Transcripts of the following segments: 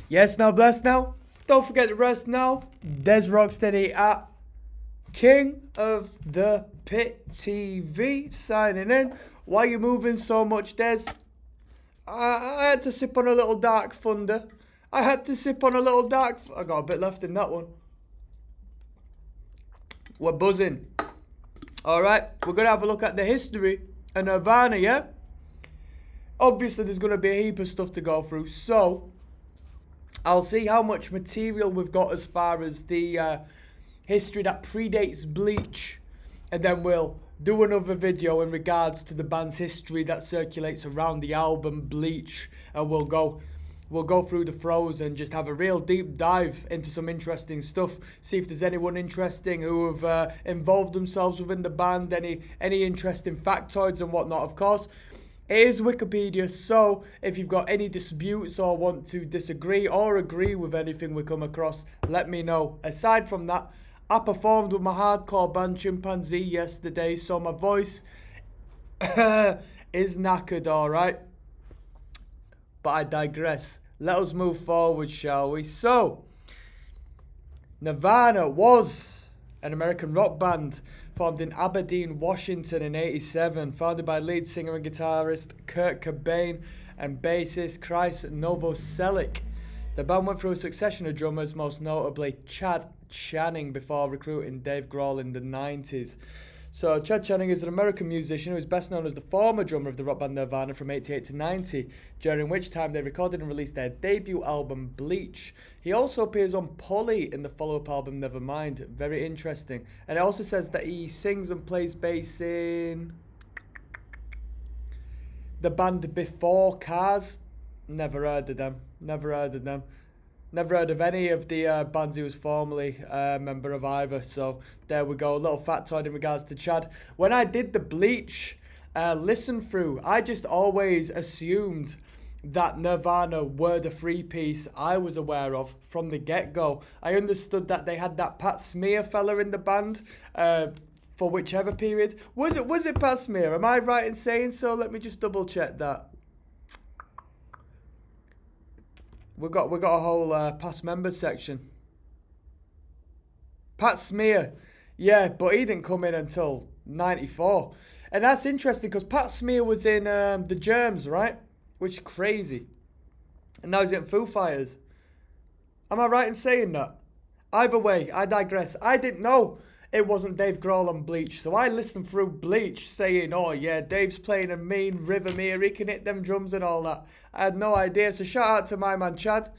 Yes, now bless now. Don't forget the rest now. Des Rocksteady at King of the Pit TV signing in. Why are you moving so much, Des? I had to sip on a little Dark Thunder. I got a bit left in that one. We're buzzing. Alright, we're going to have a look at the history of Nirvana, yeah? Obviously, there's going to be a heap of stuff to go through, so I'll see how much material we've got as far as the history that predates Bleach, and then we'll do another video in regards to the band's history that circulates around the album Bleach, and we'll go through the throws and just have a real deep dive into some interesting stuff. See if there's anyone interesting who have involved themselves within the band, any interesting factoids and whatnot. Of course, it is Wikipedia, so if you've got any disputes or want to disagree or agree with anything we come across, let me know. Aside from that, I performed with my hardcore band Chimpanzee yesterday, so my voice is knackered, alright? But I digress. Let us move forward, shall we? So, Nirvana was an American rock band formed in Aberdeen, Washington in '87, founded by lead singer and guitarist Kurt Cobain and bassist Chris Novoselic. The band went through a succession of drummers, most notably Chad Channing, before recruiting Dave Grohl in the 90s. So Chad Channing is an American musician who is best known as the former drummer of the rock band Nirvana from 88 to 90, during which time they recorded and released their debut album Bleach. He also appears on Polly in the follow-up album Nevermind. Very interesting. And it also says that he sings and plays bass in the band Before Cars. Never heard of them. Never heard of any of the bands he was formerly a member of either. So there we go. A little factoid in regards to Chad. When I did the Bleach listen through, I just always assumed that Nirvana were the three-piece I was aware of from the get-go. I understood that they had that Pat Smear fella in the band for whichever period. Was it Pat Smear? Am I right in saying so? Let me just double check that. We got a whole past members section. Pat Smear, yeah, but he didn't come in until '94, and that's interesting because Pat Smear was in the Germs, right? Which is crazy, and now he's in Foo Fighters. Am I right in saying that? Either way, I digress. I didn't know it wasn't Dave Grohl on Bleach, so I listened through Bleach saying, oh yeah, Dave's playing a mean rhythm here, he can hit them drums and all that. I had no idea, so shout out to my man Chad.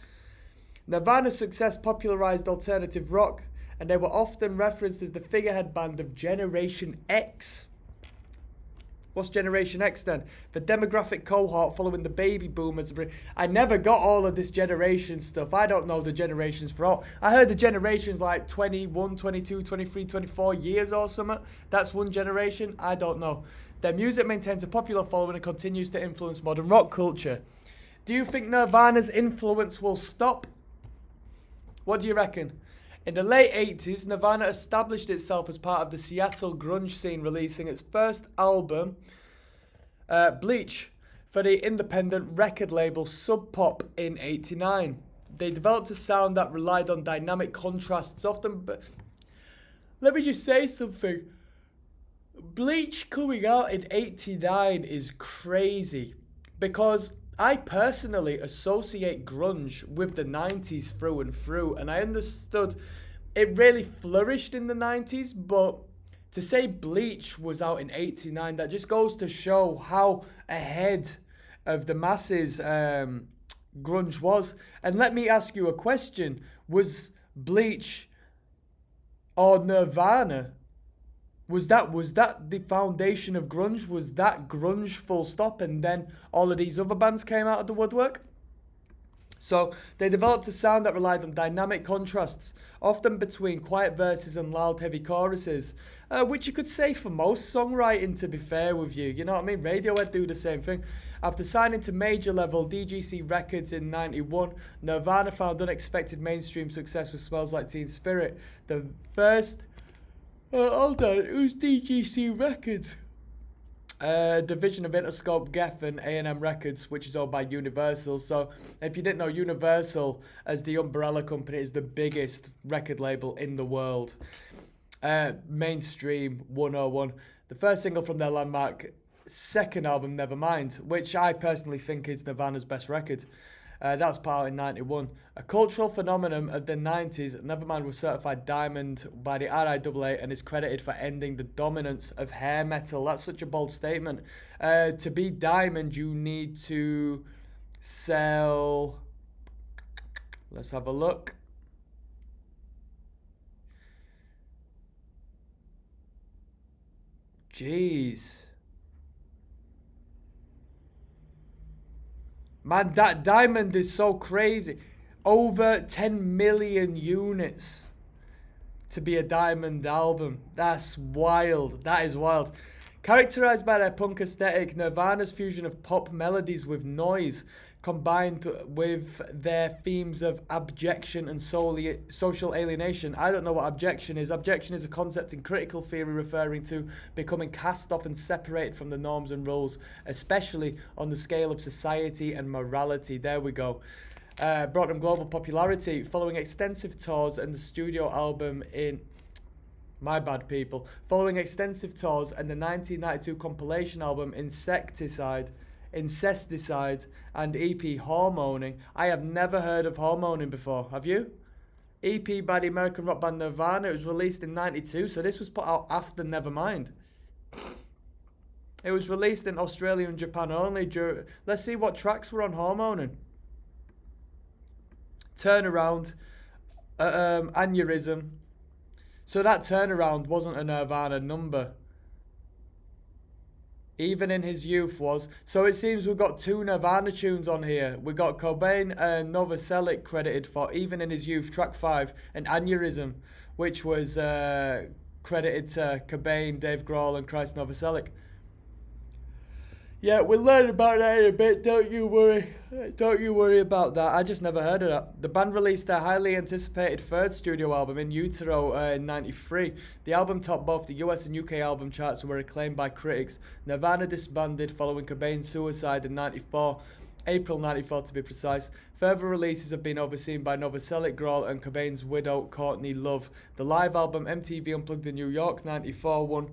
Nirvana's success popularised alternative rock, and they were often referenced as the figurehead band of Generation X. What's Generation X then? The demographic cohort following the baby boomers. I never got all of this generation stuff. I don't know the generations for all. I heard the generations like 21, 22, 23, 24 years or something. That's one generation. I don't know. Their music maintains a popular following and continues to influence modern rock culture. Do you think Nirvana's influence will stop? What do you reckon? In the late 80s, Nirvana established itself as part of the Seattle grunge scene, releasing its first album, Bleach, for the independent record label Sub Pop in '89. They developed a sound that relied on dynamic contrasts, often. But let me just say something. Bleach coming out in '89 is crazy, because I personally associate grunge with the 90s through and through, and I understood it really flourished in the 90s, but to say Bleach was out in '89, that just goes to show how ahead of the masses grunge was. And let me ask you a question. Was Bleach or Nirvana, was that the foundation of grunge? Was that grunge full stop, and then all of these other bands came out of the woodwork? So they developed a sound that relied on dynamic contrasts, often between quiet verses and loud heavy choruses, which you could say for most songwriting, to be fair with you. You know what I mean? Radiohead do the same thing. After signing to major level DGC Records in '91, Nirvana found unexpected mainstream success with Smells Like Teen Spirit. The first... hold on, who's DGC Records? Division of Interscope Geffen A&M Records, which is owned by Universal. So if you didn't know, Universal as the umbrella company is the biggest record label in the world. Mainstream 101. The first single from their landmark second album, Nevermind, which I personally think is Nirvana's best record. That was put out in 91. A cultural phenomenon of the 90s, Nevermind was certified diamond by the RIAA and is credited for ending the dominance of hair metal. That's such a bold statement. To be diamond, you need to sell... Let's have a look. Jeez. Man, that diamond is so crazy. Over 10 million units to be a diamond album. That's wild. That is wild. Characterized by their punk aesthetic, Nirvana's fusion of pop melodies with noise, combined with their themes of abjection and social alienation. I don't know what abjection is. Abjection is a concept in critical theory referring to becoming cast off and separated from the norms and rules, especially on the scale of society and morality. There we go. Brought them global popularity following extensive tours and the studio album in... My bad, people. Following extensive tours and the 1992 compilation album Incesticide and EP Hormoning. I have never heard of Hormoning before. Have you? EP by the American rock band Nirvana. It was released in 92, so this was put out after Nevermind. It was released in Australia and Japan only. Let's see what tracks were on Hormoning. Turnaround. Aneurysm. So that Turnaround wasn't a Nirvana number. Even in His Youth was. So it seems we've got two Nirvana tunes on here. We got Cobain and Novoselic credited for Even in His Youth, track 5, and Aneurysm, which was credited to Cobain, Dave Grohl, and Chris Novoselic. Yeah, we'll learn about that in a bit, don't you worry. Don't you worry about that. I just never heard of that. The band released their highly anticipated third studio album, In Utero, in 93. The album topped both the US and UK album charts and were acclaimed by critics. Nirvana disbanded following Cobain's suicide in 94. April 94 to be precise. Further releases have been overseen by Novoselic, Grohl, and Cobain's widow, Courtney Love. The live album MTV Unplugged in New York 94 won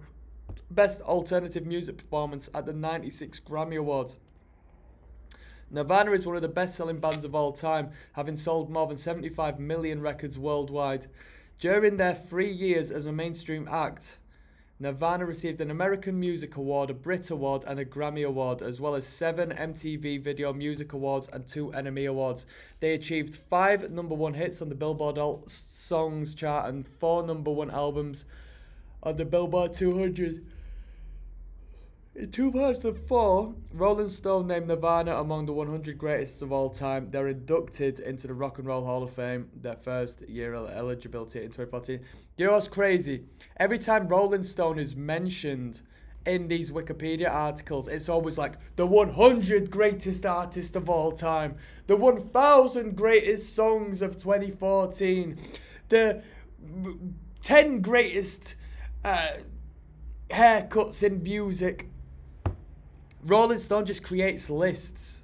Best Alternative Music Performance at the 96 Grammy Awards. Nirvana is one of the best-selling bands of all time, having sold more than 75 million records worldwide. During their 3 years as a mainstream act, Nirvana received an American Music Award, a Brit Award, and a Grammy Award, as well as 7 MTV Video Music Awards and 2 NME Awards. They achieved 5 #1 hits on the Billboard Alt Songs chart and 4 #1 albums on the Billboard 200. In 2004, Rolling Stone named Nirvana among the 100 greatest of all time. They're inducted into the Rock and Roll Hall of Fame, their first year of eligibility in 2014. You know what's crazy? Every time Rolling Stone is mentioned in these Wikipedia articles, it's always like the 100 greatest artists of all time, the 1,000 greatest songs of 2014, the 10 greatest haircuts in music. Rolling Stone just creates lists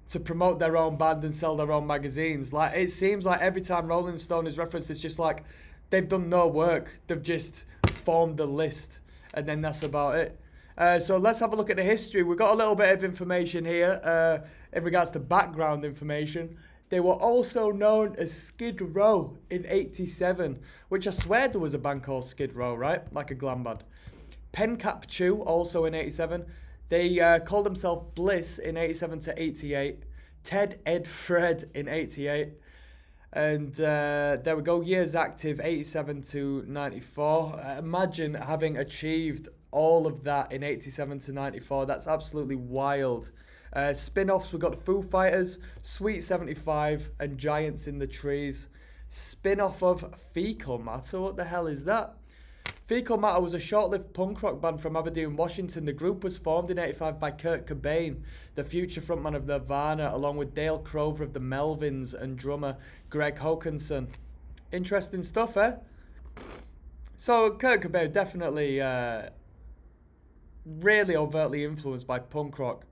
to promote their own band and sell their own magazines. Like, it seems like every time Rolling Stone is referenced, it's just like they've done no work. They've just formed a list, and then that's about it. So let's have a look at the history. We've got a little bit of information here in regards to background information. They were also known as Skid Row in 87, which I swear there was a band called Skid Row, right? Like a glam band. Pencap Chew, also in 87. They called themselves Bliss in 87 to 88. Ted, Ed, Fred in 88. And there we go, years active, 87 to 94. Imagine having achieved all of that in 87 to 94. That's absolutely wild. Spin-offs, we've got Foo Fighters, Sweet 75, and Giants in the Trees. Spin-off of Fecal Matter, what the hell is that? Fecal Matter was a short-lived punk rock band from Aberdeen, Washington. The group was formed in 85 by Kurt Cobain, the future frontman of Nirvana, along with Dale Crover of the Melvins and drummer Greg Hokanson. Interesting stuff, eh? So Kurt Cobain definitely really overtly influenced by punk rock.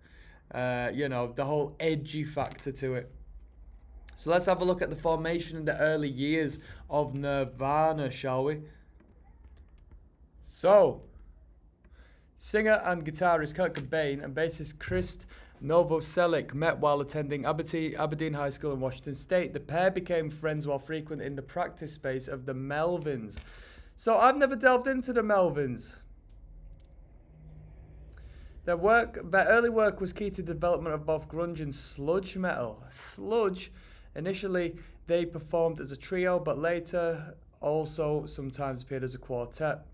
You know, the whole edgy factor to it. So let's have a look at the formation in the early years of Nirvana, shall we? So, singer and guitarist Kurt Cobain and bassist Chris Novoselic met while attending Aberdeen High School in Washington State. The pair became friends while frequent in the practice space of the Melvins. So I've never delved into the Melvins. Their early work was key to the development of both grunge and sludge metal. Sludge, initially they performed as a trio, but later also sometimes appeared as a quartet.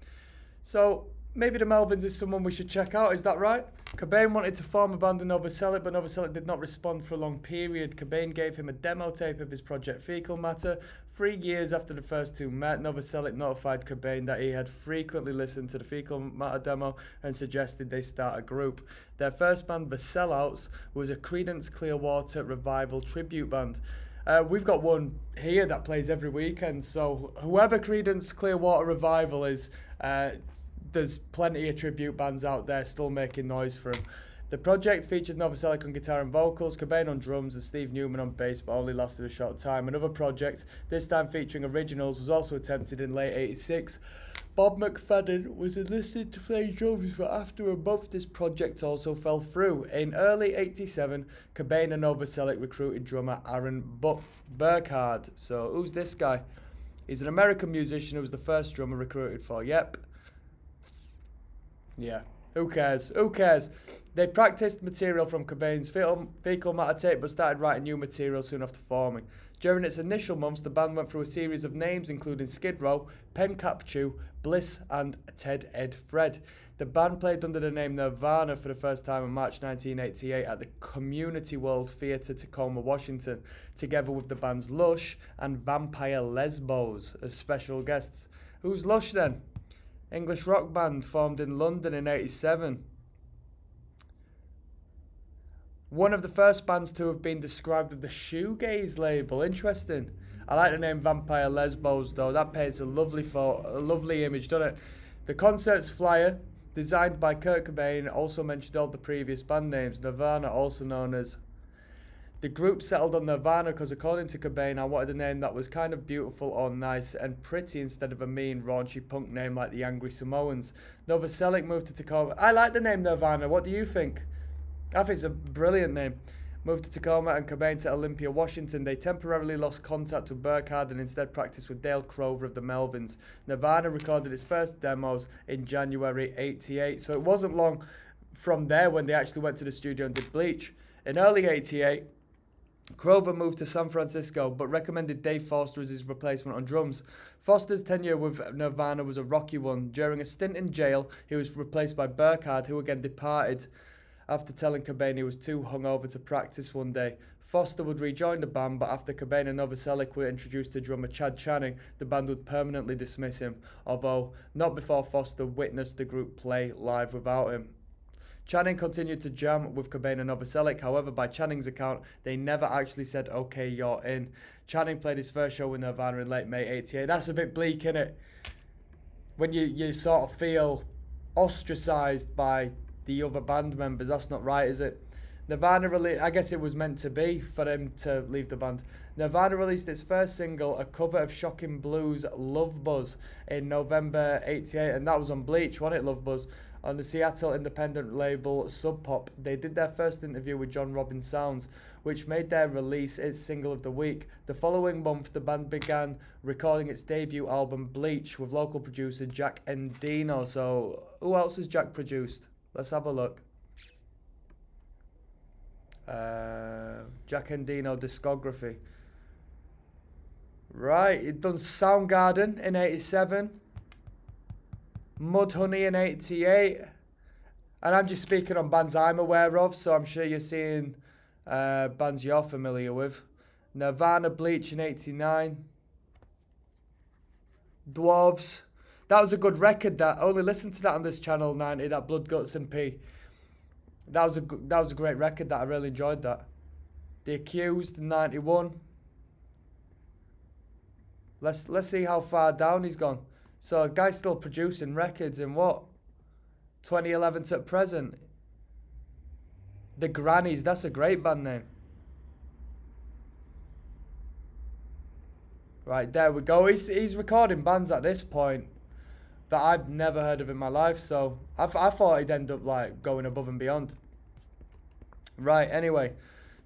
So maybe the Melvins is someone we should check out, is that right? Cobain wanted to form a band with Novoselic, but Novoselic did not respond for a long period. Cobain gave him a demo tape of his project Fecal Matter. 3 years after the first two met, Novoselic notified Cobain that he had frequently listened to the Fecal Matter demo and suggested they start a group. Their first band, The Sellouts, was a Creedence Clearwater Revival tribute band. We've got one here that plays every weekend, so whoever Creedence Clearwater Revival is, there's plenty of tribute bands out there still making noise for him. The project featured Novoselic on guitar and vocals, Cobain on drums and Steve Newman on bass, but only lasted a short time. Another project, this time featuring originals, was also attempted in late '86. Bob McFadden was enlisted to play drums, but after a month this project also fell through. In early '87, Cobain and Novoselic recruited drummer Aaron Burkhard. So who's this guy? He's an American musician who was the first drummer recruited for. Yep. Yeah, who cares? Who cares? They practiced material from Cobain's Fecal Matter tape, but started writing new material soon after forming. During its initial months, the band went through a series of names, including Skid Row, Pencap Chew, Bliss, and Ted Ed Fred. The band played under the name Nirvana for the first time in March 1988 at the Community World Theatre, Tacoma, Washington, together with the bands Lush and Vampire Lesbos as special guests. Who's Lush then? English rock band formed in London in '87. One of the first bands to have been described with the shoegaze label. Interesting. I like the name Vampire Lesbos though. That paints a lovely image, doesn't it? The concert's flyer, designed by Kurt Cobain, also mentioned all the previous band names. Nirvana, also known as. The group settled on Nirvana because, according to Cobain, I wanted a name that was kind of beautiful or nice and pretty instead of a mean, raunchy punk name like the Angry Samoans. Novoselic moved to Tacoma. I like the name Nirvana. What do you think? I think it's a brilliant name. Moved to Tacoma and Cobain to Olympia, Washington. They temporarily lost contact with Burkhard and instead practiced with Dale Crover of the Melvins. Nirvana recorded its first demos in January '88, so it wasn't long from there when they actually went to the studio and did Bleach. In early '88, Crover moved to San Francisco, but recommended Dave Foster as his replacement on drums. Foster's tenure with Nirvana was a rocky one. During a stint in jail, he was replaced by Burkhard, who again departed after telling Cobain he was too hungover to practice one day. Foster would rejoin the band, but after Cobain and Novoselic were introduced to drummer Chad Channing, the band would permanently dismiss him, although not before Foster witnessed the group play live without him. Channing continued to jam with Cobain and Novoselic. However, by Channing's account, they never actually said, "Okay, you're in." Channing played his first show with Nirvana in late May '88. That's a bit bleak, innit? When you sort of feel ostracised by the other band members. That's not right, is it? Nirvana I guess it was meant to be for him to leave the band. Nirvana released its first single, a cover of Shocking Blues' Love Buzz, in November '88, and that was on Bleach, wasn't it, Love Buzz? On the Seattle independent label Sub Pop. They did their first interview with John Robin Sounds, which made their release its single of the week. The following month, the band began recording its debut album, Bleach, with local producer Jack Endino. So, who else has Jack produced? Let's have a look. Jack Endino discography. Right, he'd done Soundgarden in '87. Mudhoney in '88, and I'm just speaking on bands I'm aware of, so I'm sure you're seeing bands you're familiar with. Nirvana, Bleach in '89. Dwarves, that was a good record. That only listen to that on this channel 90. That Blood, Guts and Pee. That was a great record. That I really enjoyed that. The Accused in '91. Let's see how far down he's gone. So, a guy's still producing records in what? 2011 to present. The Grannies, that's a great band name. Right, there we go. He's recording bands at this point that I've never heard of in my life, so I thought he'd end up like going above and beyond. Right, anyway,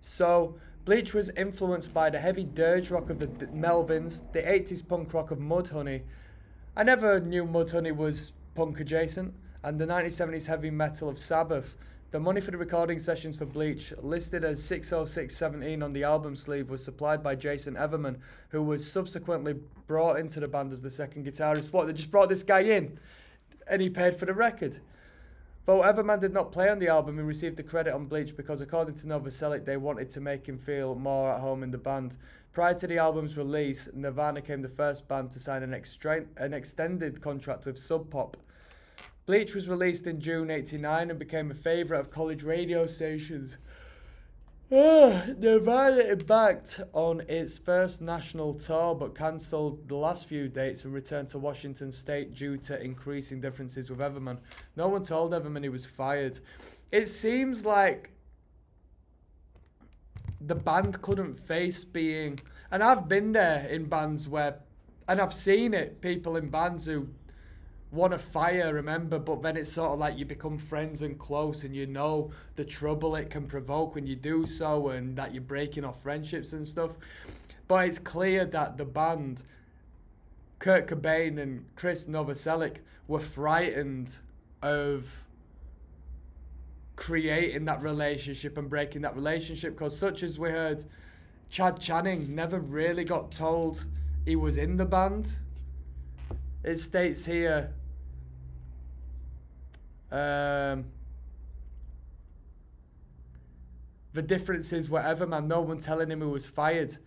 so Bleach was influenced by the heavy dirge rock of the Melvins, the 80s punk rock of Mudhoney. I never knew Mudhoney was punk adjacent, and the 1970s heavy metal of Sabbath. The money for the recording sessions for Bleach, listed as 60617 on the album sleeve, was supplied by Jason Everman, who was subsequently brought into the band as the second guitarist. What, they just brought this guy in and he paid for the record? Though Everman did not play on the album, he received the credit on Bleach because, according to Novoselic, they wanted to make him feel more at home in the band. Prior to the album's release, Nirvana became the first band to sign an extended contract with Sub Pop. Bleach was released in June '89 and became a favourite of college radio stations. Nirvana embarked on its first national tour but cancelled the last few dates and returned to Washington State due to increasing differences with Everman. No one told Everman he was fired. It seems like the band couldn't face being... And I've been there in bands where... And I've seen it, people in bands who want to fire, remember, but then it's sort of like you become friends and close and you know the trouble it can provoke when you do so and that you're breaking off friendships and stuff. But it's clear that the band, Kurt Cobain and Chris Novoselic, were frightened of creating that relationship and breaking that relationship, because such as we heard, Chad Channing never really got told he was in the band. It states here, the differences were Everman, no one telling him he was fired,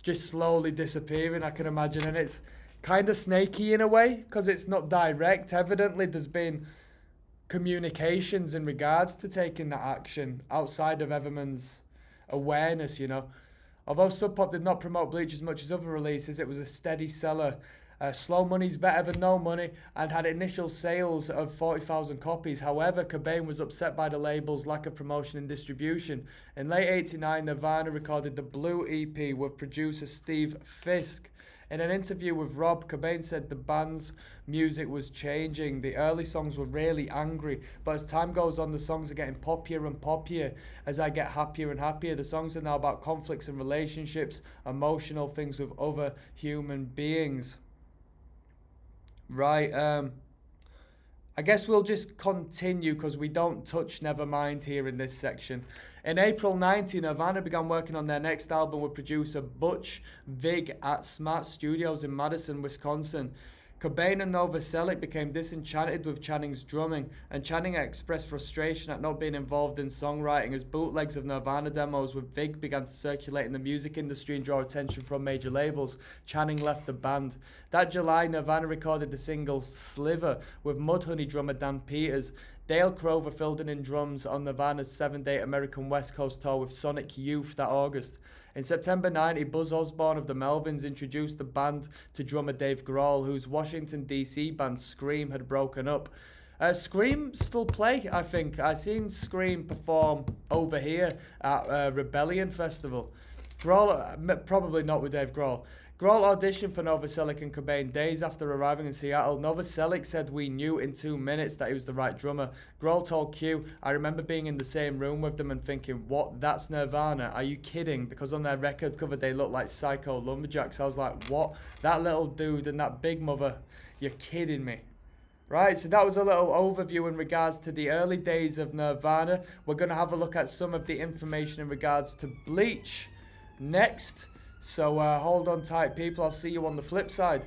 just slowly disappearing, I can imagine. And it's kind of snaky in a way, because it's not direct. Evidently there's been communications in regards to taking that action outside of Everman's awareness, you know. Although Sub Pop did not promote Bleach as much as other releases, it was a steady seller. Slow Money's better than No Money and had initial sales of 40,000 copies. However, Cobain was upset by the label's lack of promotion and distribution. In late '89, Nirvana recorded the Blue EP with producer Steve Fisk. In an interview with Rob, Cobain said the band's music was changing. The early songs were really angry, but as time goes on, the songs are getting poppier and poppier. As I get happier and happier, the songs are now about conflicts and relationships, emotional things with other human beings. Right, I guess we'll just continue because we don't touch Nevermind here in this section. In April '90, Nirvana began working on their next album with producer Butch Vig at Smart Studios in Madison, Wisconsin. Cobain and Novoselic became disenchanted with Channing's drumming, and Channing expressed frustration at not being involved in songwriting as bootlegs of Nirvana demos with Vig began to circulate in the music industry and draw attention from major labels. Channing left the band. That July, Nirvana recorded the single Sliver with Mudhoney drummer Dan Peters. Dale Crover filled in drums on Nirvana's 7-day American West Coast tour with Sonic Youth that August. In September '90, Buzz Osborne of the Melvins introduced the band to drummer Dave Grohl, whose Washington, D.C. band Scream had broken up. Scream still play, I think. I seen Scream perform over here at Rebellion Festival. Grohl, probably not with Dave Grohl. Grohl auditioned for Novoselic and Cobain days after arriving in Seattle. Novoselic said, "We knew in 2 minutes that he was the right drummer." Grohl told Q, "I remember being in the same room with them and thinking, what, that's Nirvana? Are you kidding?" Because on their record cover they look like Psycho Lumberjacks. I was like, what? That little dude and that big mother? You're kidding me. Right, so that was a little overview in regards to the early days of Nirvana. We're going to have a look at some of the information in regards to Bleach next. So hold on tight, people. I'll see you on the flip side.